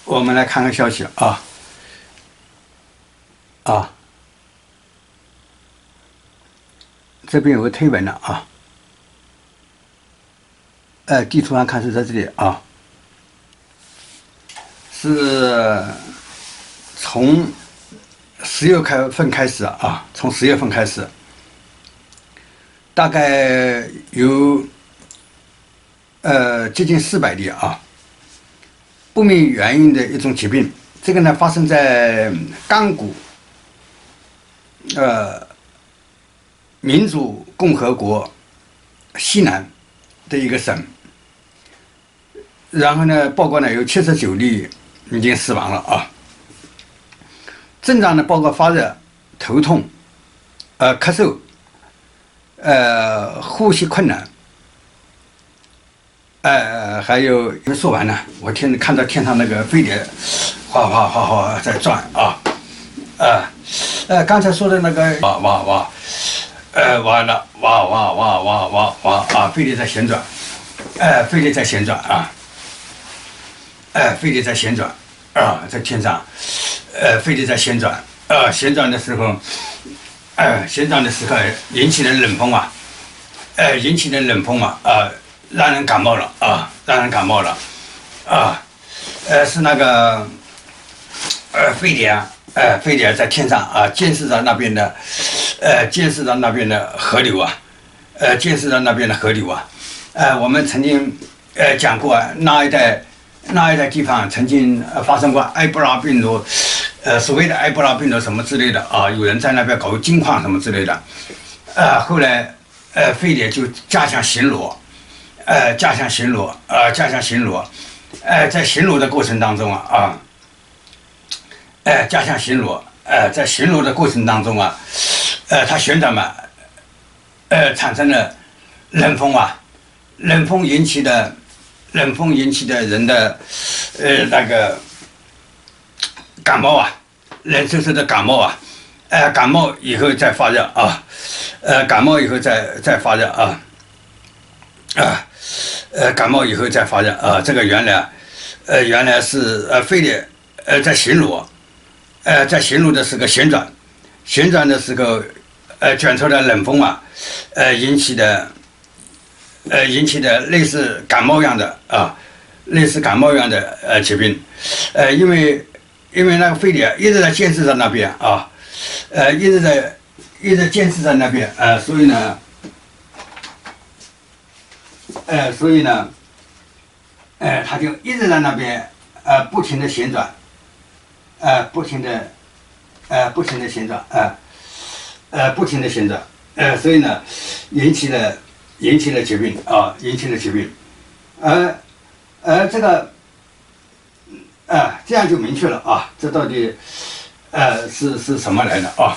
我们来看看消息啊啊，这边有个推文了啊，地图上看是在这里啊，是从10月份开始啊，从10月份开始，大概有接近400例啊，不明原因的一种疾病。这个呢发生在刚果民主共和国西南的一个省，然后呢，报告呢有79例已经死亡了啊。症状呢包括发热、头痛、咳嗽、呼吸困难，还有说完了，我看到天上那个飞碟哗哗哗哗在转啊，刚才说的那个完了，啊，飞碟在旋转，飞碟在旋转啊，飞碟在旋转啊，在天上，飞碟在旋转啊，旋转的时候引起的冷风啊，让人感冒了啊，是那个飞碟在天上啊，监视着那边的河流啊，我们曾经讲过那一带地方曾经发生过埃博拉病毒，所谓的埃博拉病毒什么之类的啊，有人在那边搞金矿什么之类的，后来飞碟就加强巡逻，在巡逻的过程当中在巡逻的过程当中它旋转嘛，产生了冷风啊，冷风引起的人的那个感冒啊，冷飕飕的感冒啊，感冒以后再发热啊，感冒以后再发热啊，感冒以后再发热啊，这个原来是飞碟在巡逻，的是个旋转的时候卷出的冷风啊，引起的类似感冒一样的疾病，因为那个飞碟一直在监视在那边啊，一直监视在那边所以呢，它就一直在那边不停的旋转，不停的旋转，所以呢，引起了疾病啊，这个这样就明确了啊，这到底是什么来的啊？